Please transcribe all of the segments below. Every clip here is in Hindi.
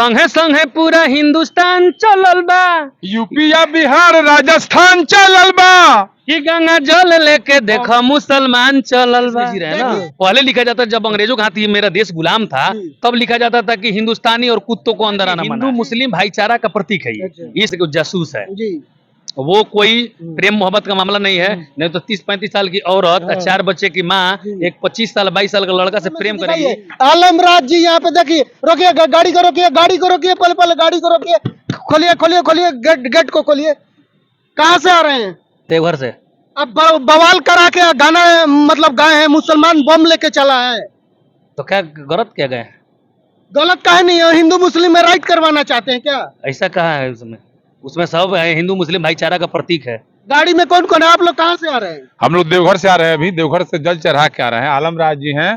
संगे संगे पूरा हिंदुस्तान चलल बा, यूपी या बिहार राजस्थान चलल बा, कि गंगा जल लेके देखो मुसलमान चलल बा। जी रहे ना, पहले लिखा जाता जब अंग्रेजों का हाथ ये मेरा देश गुलाम था तब लिखा जाता था कि हिंदुस्तानी और कुत्तों को अंदर आना मना। हिंदू मुस्लिम भाईचारा का प्रतीक है ये, इस जासूस है वो, कोई प्रेम मोहब्बत का मामला नहीं है। नहीं तो 30-35 साल की औरत 4 बच्चे की माँ एक 25 साल 22 साल का लड़का से प्रेम करेगी। आलमराज जी यहाँ पे देखिए, रोकिए गाड़ी को, रोकिए गाड़ी को, रोकिए पहले पहले गाड़ी को रोकिए, खोलिए खोलिए खोलिए गेट को खोलिए। कहाँ से आ रहे हैं? देवघर से। अब बवाल करा के गाना मतलब गाए हैं, मुसलमान बम लेके चला है, तो क्या गलत क्या गए? गलत काहे नहीं है? हिंदू मुस्लिम में राइट करवाना चाहते हैं क्या? ऐसा कहा है उसमें? उसमें सब है, हिंदू मुस्लिम भाईचारा का प्रतीक है। गाड़ी में कौन कौन है? आप लोग कहाँ से आ रहे हैं? हम लोग देवघर से आ रहे हैं, अभी देवघर से जल चढ़ा के आ रहे हैं। आलमराज जी हैं।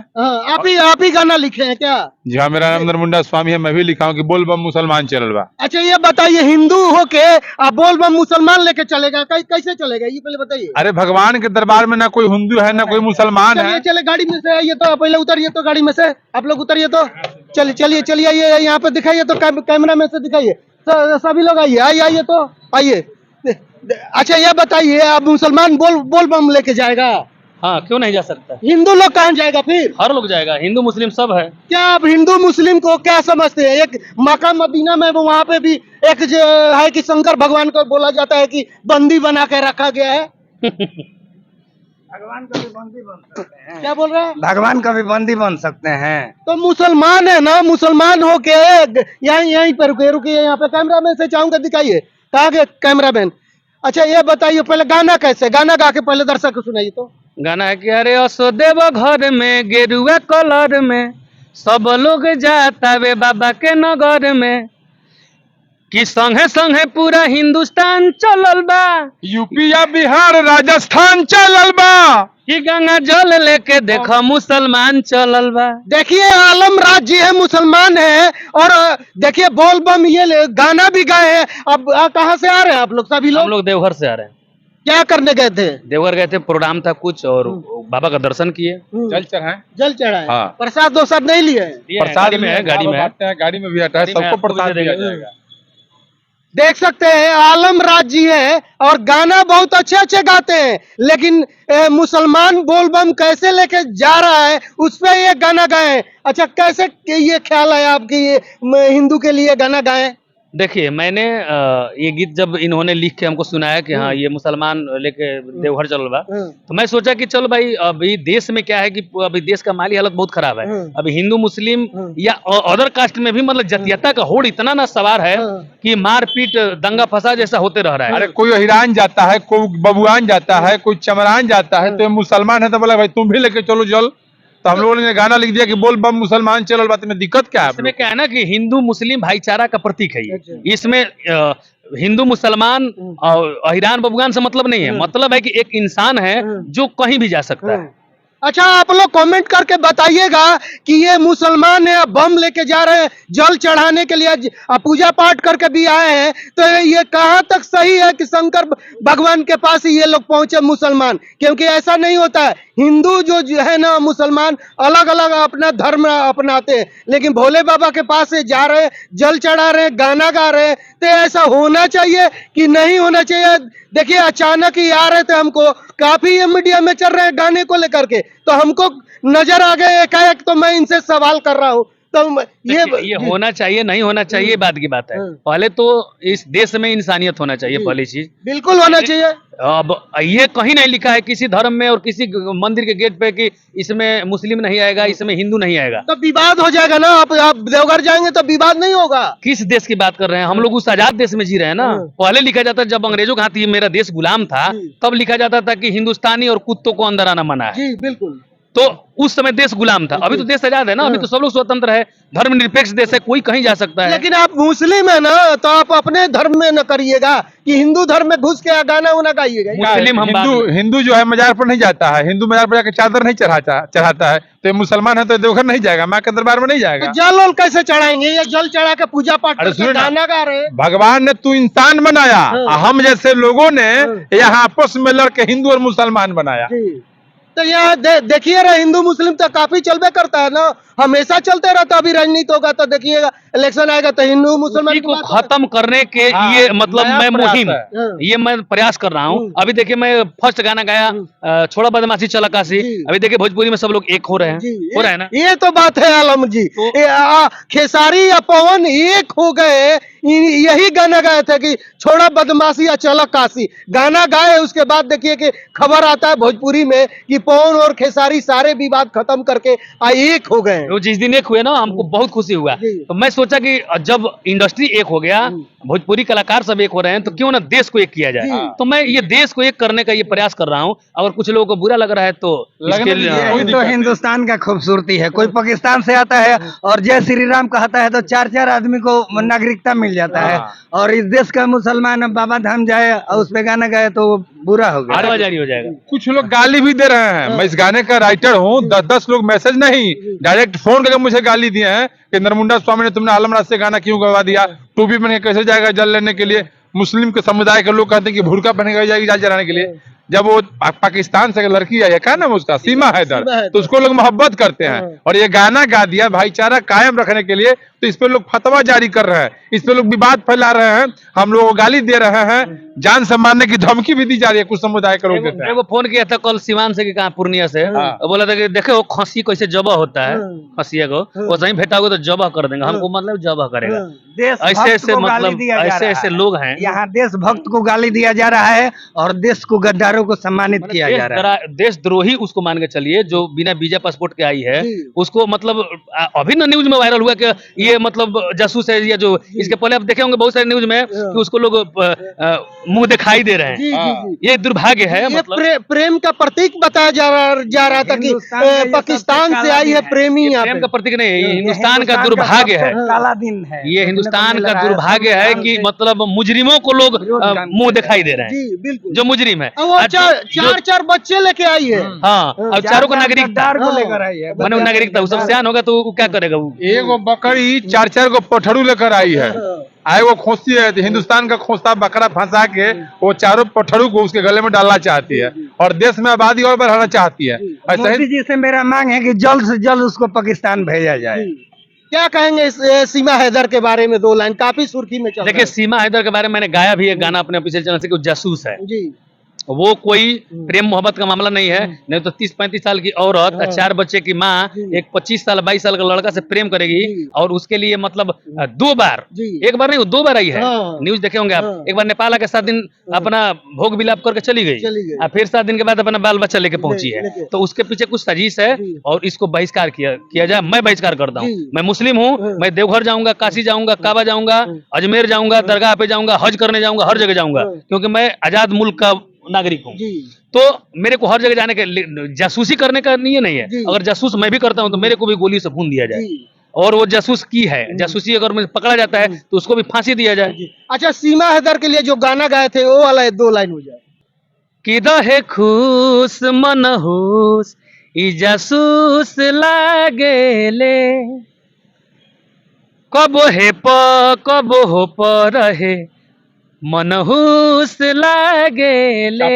आप ही गाना लिखे हैं क्या? जी हाँ, मेरा नाम नरमुंडा स्वामी है, मैं भी लिखा हूँ कि बोल बम मुसलमान चलल बा। अच्छा ये बताइए, हिंदू होके आप बोल बम मुसलमान लेके चलेगा, कैसे चलेगा ये पहले बताइए। अरे भगवान के दरबार में ना कोई हिंदू है ना कोई मुसलमान है। चले गाड़ी में से आइए, तो पहले उतरिए तो गाड़ी में से, आप लोग उतरिए तो, चलिए चलिए चलिए आइए, यहाँ पे दिखाइए तो, कैमरा में से दिखाइए, सभी लोग आइए, आइए तो आइए। अच्छा ये बताइए, आप मुसलमान बोल बम लेके जाएगा? हाँ, क्यों नहीं जा सकता? हिंदू लोग कहाँ जाएगा फिर? हर लोग जाएगा, हिंदू मुस्लिम सब है। क्या आप हिंदू मुस्लिम को क्या समझते हैं? एक मक्का मदीना में वहाँ पे भी एक जो है कि शंकर भगवान को बोला जाता है कि बंदी बना के रखा गया है। भगवान का भी बंदी बन सकते हैं। क्या बोल रहे हैं? भगवान का भी बंदी बन सकते हैं। तो मुसलमान है ना, मुसलमान होके यहीं पर रुकिए, यहाँ पे कैमरा मैन से चाहूंगा दिखाइए, कहाँ गए कैमरा मैन? अच्छा ये बताइए पहले गाना कैसे, गाना गा के पहले दर्शक को सुनाइए तो। गाना है कि अरे असो देव घर में गेरुआ कलर में सब लोग जाता वे बाबा के नगर में, कि संगे संगे पूरा हिंदुस्तान चलल बा, यूपी या बिहार राजस्थान चलल बा, कि गंगा जल लेके देखो मुसलमान चलल बा। देखिए आलमराज जी है, मुसलमान है, और देखिए बोल बम ये गाना भी गाए हैं। अब कहाँ से आ रहे हैं आप लोग? सभी हम लोग लोग देवघर से आ रहे हैं। क्या करने गए थे? देवघर गए थे, प्रोग्राम था कुछ और बाबा का दर्शन किए, जल चढ़ाए, जल चढ़ाए। हाँ। प्रसाद दोसाद नहीं लिए? प्रसाद में है, गाड़ी में है, गाड़ी में भी आता है, सबको प्रसाद दिया जाएगा। देख सकते हैं आलमराज जी है, और गाना बहुत अच्छे अच्छे गाते हैं, लेकिन मुसलमान बोल बम कैसे लेके जा रहा है उस पे ये गाना गाए। अच्छा कैसे ये ख्याल है आपकी ये हिंदू के लिए गाना गाए? देखिए मैंने ये गीत जब इन्होंने लिख के हमको सुनाया कि हाँ ये मुसलमान लेके देवघर चल बा, तो मैं सोचा कि चलो भाई अभी देश में क्या है कि अभी देश का माली हालत बहुत खराब है। अभी हिंदू मुस्लिम या अदर कास्ट में भी मतलब जातीयता का होड़ इतना ना सवार है कि मारपीट दंगा फसाद जैसा होते रह रहा है। अरे कोई हिरान जाता है, कोई बबुआन जाता है, कोई चमरान जाता है, तो ये मुसलमान है तो बोला भाई तुम भी लेके चलो जल, तो हम लोगों ने गाना लिख दिया कि बोल बम मुसलमान चलो। बात में दिक्कत क्या है? इसमें क्या है ना कि हिंदू मुस्लिम भाईचारा का प्रतीक है ये। इसमें हिंदू मुसलमान और अहिरान बबुआन से मतलब नहीं है, मतलब है कि एक इंसान है जो कहीं भी जा सकता है। अच्छा आप लोग कमेंट करके बताइएगा कि ये मुसलमान है, बम लेके जा रहे हैं जल चढ़ाने के लिए, पूजा पाठ करके भी आए हैं, तो ये कहाँ तक सही है कि शंकर भगवान के पास ही ये लोग पहुंचे मुसलमान? क्योंकि ऐसा नहीं होता है, हिंदू जो है ना, मुसलमान अलग अलग अपना धर्म अपनाते हैं, लेकिन भोले बाबा के पास से जा रहे हैं, जल चढ़ा रहे हैं, गाना गा रहे हैं, तो ऐसा होना चाहिए कि नहीं होना चाहिए? देखिए अचानक ही आ रहे थे, हमको काफी ये मीडिया में चल रहे हैं गाने को लेकर के, तो हमको नजर आ गए एकाएक, तो मैं इनसे सवाल कर रहा हूँ। तो ये होना चाहिए नहीं होना चाहिए बात की बात है। पहले तो इस देश में इंसानियत होना चाहिए, पहली चीज बिल्कुल होना चाहिए। अब ये कहीं नहीं लिखा है किसी धर्म में और किसी मंदिर के गेट पे कि इसमें मुस्लिम नहीं आएगा, इसमें हिंदू नहीं आएगा, तो विवाद हो जाएगा ना। आप देवघर जाएंगे तो विवाद नहीं होगा। किस देश की बात कर रहे हैं? हम लोग उस आजाद देश में जी रहे हैं ना। पहले लिखा जाता जब अंग्रेजों का हाथ ये मेरा देश गुलाम था तब लिखा जाता था कि हिंदुस्तानी और कुत्तों को अंदर आना मना है। जी बिल्कुल। तो उस समय देश गुलाम था, अभी तो देश आजाद है ना, अभी तो सब लोग स्वतंत्र है, धर्मनिरपेक्ष देश है, कोई कहीं जा सकता है। लेकिन आप मुस्लिम है ना, तो आप अपने धर्म में न करिएगा कि हिंदू धर्म में घुस के गाना उना गाइएगा। मुस्लिम हम हिंदू जो है मजार पर नहीं जाता है, हिंदू मजार पर जाकर चादर नहीं चढ़ाता है, तो मुसलमान है तो देवघर नहीं जाएगा, माँ के दरबार में नहीं जाएगा। तो जल वल कैसे चढ़ाएंगे? ये जल चढ़ा के पूजा पाठ करके गाना गा रहे। भगवान ने तू इंसान बनाया, हम जैसे लोगों ने यहाँ आपस में लड़के हिंदू और मुसलमान बनाया। तो यहाँ देखिए रहा, हिंदू मुस्लिम तो काफी चलबे करता है ना, हमेशा चलते रहता। अभी राजनीति होगा तो देखिएगा, इलेक्शन आएगा तो हिंदू मुसलमान उसी की को बात होगा। खत्म करने के हाँ, ये मतलब नया मैं प्रयास मुहिम, है। ये मैं प्रयास कर रहा हूँ। अभी देखिए मैं फर्स्ट गाना गाया छोड़ा बदमाशी चला काशी, जी। अभी देखिए भोजपुरी में सब लोग एक हो रहे हैं, जी, हो रहा है ना। ये तो बात है आलम जी। तो- खेसारी या पवन एक हो गए, यही गाना गाए थे कि छोड़ा बदमाशी या चला काशी, गाना गाए उसके बाद देखिए कि खबर आता है भोजपुरी में कि पवन और खेसारी सारे विवाद खत्म करके एक हो गए। वो जिस दिन एक हुए ना हमको बहुत खुशी हुआ। जी। तो मैं सोचा कि जब इंडस्ट्री एक हो गया, भोजपुरी कलाकार सब एक हो रहे हैं, तो क्यों ना देश को एक किया जाए। जी। तो मैं ये देश को एक करने का ये प्रयास कर रहा हूँ। अगर कुछ लोगों को बुरा लग रहा है तो लगने इसके दीजिए, लिए कोई यही दिक्कत तो नहीं। हिंदुस्तान का खूबसूरती है। कोई पाकिस्तान से आता है और जय श्री राम कहता है तो 4-4 आदमी को नागरिकता मिल जाता है। हाँ। और इस देश का मुसलमान अब बाबा धाम जाए और उस पे गाना गाए तो वो बुरा हो गया। आड़वा जारी हो जाएगा। कुछ लोग गाली भी दे रहे हैं। मैं इस गाने का राइटर हूँ। 10-10 लोग मैसेज नहीं, डायरेक्ट फोन करके मुझे गाली दिए हैं कि नरमुंडा स्वामी ने तुमने आलम राज से गाना क्यों गवा दिया, टोपी पहन के कैसे जाएगा जल लेने के लिए। मुस्लिम के समुदाय के लोग कहते हैं कि भुरका पहन के जाएगी जल जलाने के लिए। जब वो पाकिस्तान से लड़की आई है, क्या नाम है उसका, सीमा हैदर, तो उसको लोग मोहब्बत करते हैं और ये गाना गा दिया भाईचारा कायम रखने के लिए। तो इस पे लोग फतवा जारी कर रहे हैं, इस पे लोग विवाद फैला रहे हैं, हम लोगों को गाली दे रहे हैं, जान से मारने की धमकी भी दी जा रही है कुछ समुदाय के लोग देते हैं। एगो फोन किया था कल सिवान से कि कहाँ पूर्णिया से, बोला था कि देखो खसी कैसे जबह होता है, खसिया को वो सही भेटाओगे तो जबह कर देंगे। हमको मतलब जबह करेगा। ऐसे ऐसे मतलब ऐसे ऐसे लोग हैं। यहाँ देशभक्त को गाली दिया जा रहा है और देश को गद्दारों को सम्मानित किया जा रहा है। देशद्रोही उसको मान के चलिए जो बिना वीजा पासपोर्ट के आई है, उसको मतलब अभी ना न्यूज में वायरल हुआ कि ये मतलब जासूस है, या जो इसके पहले आप देखे होंगे बहुत सारे न्यूज में कि उसको लोग मुंह दिखाई दे रहे जी, हैं। जी, जी। ये दुर्भाग्य है। ये मतलब प्रेम का प्रतीक बताया जा रहा था कि हिंदुस्तान का ये पाकिस्तान सबसे से आई है काला प्रेमी यहाँ प्रेम पे। का प्रतीक नहीं है, ये ये हिंदुस्तान का दुर्भाग्य है। सबसे काला दिन है। ये हिंदुस्तान का दुर्भाग्य है कि मतलब मुजरिमों को लोग मुंह दिखाई दे रहे हैं, जी बिल्कुल। जो मुजरिम है। और वो चार बच्चे लेके आई है। हाँ, अब चारों को नागरिकता गद्दार को लेकर आई है। माने नागरिकता, वो सब सियान होगा तो वो क्या करेगा वो। एगो बकरी 4-4 को पठड़ू लेकर आई है, आए वो खोसी है, तो हिंदुस्तान का खोसा बकरा फंसा के वो चारों पठड़ू को उसके गले में डालना चाहती है और देश में आबादी और बढ़ाना चाहती है। ऐसे मोदी ही जी से मेरा मांग है कि जल्द से जल्द उसको पाकिस्तान भेजा जाए। क्या कहेंगे इस सीमा हैदर के बारे में? 2 लाइन काफी सुर्खी में चल रहा देखिए सीमा हैदर के बारे में मैंने गाया भी एक गाना अपने ऑफिशियल चैनल से कि वो जासूस है। जी। वो कोई प्रेम मोहब्बत का मामला नहीं है। नहीं तो 30-35 साल की औरत, 4 बच्चे की माँ एक 25 साल 22 साल का लड़का से प्रेम करेगी और उसके लिए मतलब 2 बार, एक बार नहीं, वो 2 बार आई है। न्यूज देखे होंगे आप। एक बार नेपाल आके 7 दिन अपना भोग विलाप करके चली गई और फिर 7 दिन के बाद अपना बाल बच्चा लेके पहुंची है। तो उसके पीछे कुछ साजिश है और इसको बहिष्कार किया जाए। मैं बहिष्कार करता हूँ। मैं मुस्लिम हूँ, मैं देवघर जाऊंगा, काशी जाऊंगा, काबा जाऊंगा, अजमेर जाऊंगा, दरगाह पे जाऊंगा, हज करने जाऊंगा, हर जगह जाऊंगा, क्योंकि मैं आजाद मुल्क का नागरिक हूँ। तो मेरे को हर जगह जाने के जासूसी करने का नहीं है। अगर जासूस मैं भी करता हूँ तो मेरे को भी गोली से भून दिया जाए। और वो जासूस की है, जासूसी अगर मुझे पकड़ा जाता है तो उसको भी फांसी दिया जाए। अच्छा, सीमा हैदर के लिए जो गाना गाए थे वो वाला 2 लाइन हो जाए। किदा है खुश मनहूस ई जासूस लागेले, कब हे प कब हो पर रहे मनहूस लागेले।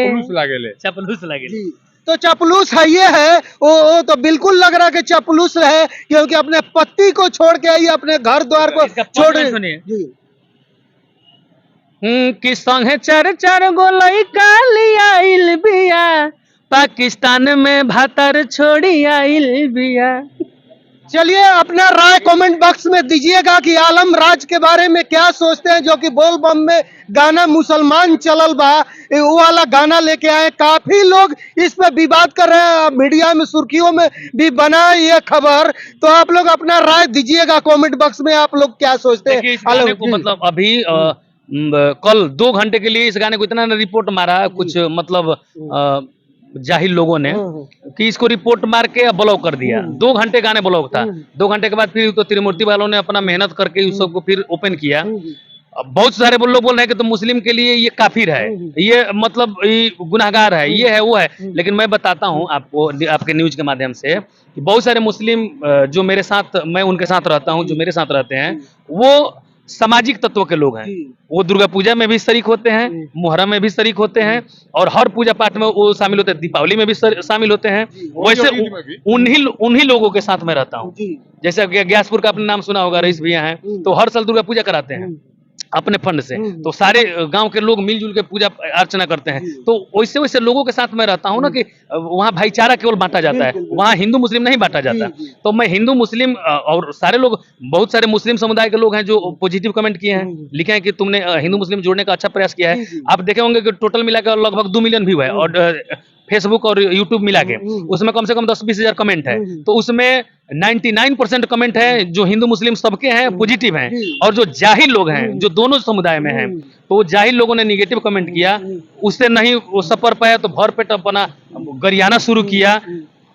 चपलूस लागेले। तो चपलूस है, ये है वो तो बिल्कुल लग रहा है कि चपलूस है, क्योंकि अपने पति को छोड़ के आई, अपने घर द्वार को छोड़। सुनिए कि संगे 4-4 गो लइका लियाइल बिया, पाकिस्तान में भातर छोड़ी आइल बिया। चलिए अपना राय कमेंट बॉक्स में दीजिएगा कि आलम राज के बारे में क्या सोचते हैं, जो कि बोल बम में गाना मुसलमान चलल बा वो वाला गाना लेके आए। काफी लोग इस पे विवाद कर रहे हैं, मीडिया में सुर्खियों में भी बना ये खबर। तो आप लोग अपना राय दीजिएगा कमेंट बॉक्स में, आप लोग क्या सोचते हैं? इस गाने को मतलब अभी कल 2 घंटे के लिए इस गाने को इतना रिपोर्ट मारा कुछ मतलब जाहिल लोगों ने कि इसको रिपोर्ट मार के ब्लॉक कर दिया। 2 घंटे गाने ब्लॉक था। 2 घंटे के बाद फिर तो त्रिमूर्ति वालों ने अपना मेहनत करके उस सबको फिर ओपन किया। बहुत सारे लोग बोल रहे हैं कि तो मुस्लिम के लिए ये काफिर है, ये मतलब ये गुनाहगार है, ये है वो है। लेकिन मैं बताता हूँ आपको आपके न्यूज के माध्यम से कि बहुत सारे मुस्लिम जो मेरे साथ, मैं उनके साथ रहता हूँ, जो मेरे साथ रहते हैं, वो सामाजिक तत्व के लोग हैं। वो दुर्गा पूजा में भी शरीक होते हैं, मुहर्रम में भी शरीक होते हैं, और हर पूजा पाठ में वो शामिल होते हैं, दीपावली में भी शामिल होते हैं। वैसे उन्हीं लोगों के साथ मैं रहता हूँ। जैसे ग्यासपुर का आपने नाम सुना होगा, रईस भैया हैं, तो हर साल दुर्गा पूजा कराते हैं अपने फंड से। तो सारे गांव के लोग मिलजुल के पूजा अर्चना करते हैं। तो वैसे वैसे लोगों के साथ मैं रहता हूँ ना, कि वहाँ भाईचारा केवल बांटा जाता है, वहाँ हिंदू मुस्लिम नहीं बांटा जाता। तो मैं हिंदू मुस्लिम और सारे लोग, बहुत सारे मुस्लिम समुदाय के लोग हैं जो पॉजिटिव कमेंट किए हैं, लिखे हैं कि तुमने हिंदू मुस्लिम जोड़ने का अच्छा प्रयास किया है। आप देखे होंगे कि टोटल मिलाकर लगभग 2 मिलियन व्यू है, और फेसबुक और यूट्यूब मिला के उसमें कम से कम 10-20 हजार कमेंट है। तो उसमें 99% कमेंट है जो हिंदू मुस्लिम सबके हैं, पॉजिटिव हैं। और जो जाहिल लोग हैं, जो दोनों समुदाय में हैं, तो जाहिल लोगों ने निगेटिव कमेंट किया, उससे नहीं वो सफर पाया, तो भर पेट अपना गरियाना शुरू किया।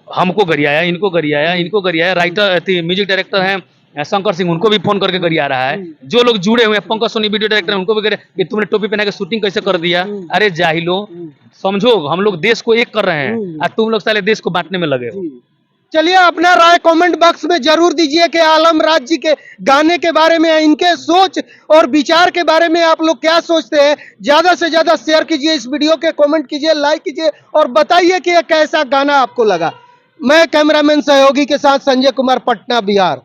हमको गरियाया, इनको गरियाया, इनको गरियाया। राइटर, म्यूजिक डायरेक्टर हैं शंकर सिंह, उनको भी फोन करके गरिया रहा है। जो लोग जुड़े हुए हैं, पंकज सोनी वीडियो डायरेक्टर हैं, उनको भी गरिया कि तुमने टोपी पहना के शूटिंग कैसे कर दिया। अरे जाहिलो, समझो हम लोग देश को एक कर रहे हैं, और तुम लोग साले देश को बांटने में लगे हो। चलिए, अपना राय कमेंट बॉक्स में जरूर दीजिए कि आलम राज जी के गाने के बारे में, इनके सोच और विचार के बारे में आप लोग क्या सोचते हैं। ज्यादा से ज्यादा शेयर कीजिए इस वीडियो के, कमेंट कीजिए, लाइक कीजिए, और बताइए कि यह कैसा गाना आपको लगा। मैं कैमरामैन सहयोगी के साथ संजय कुमार, पटना, बिहार।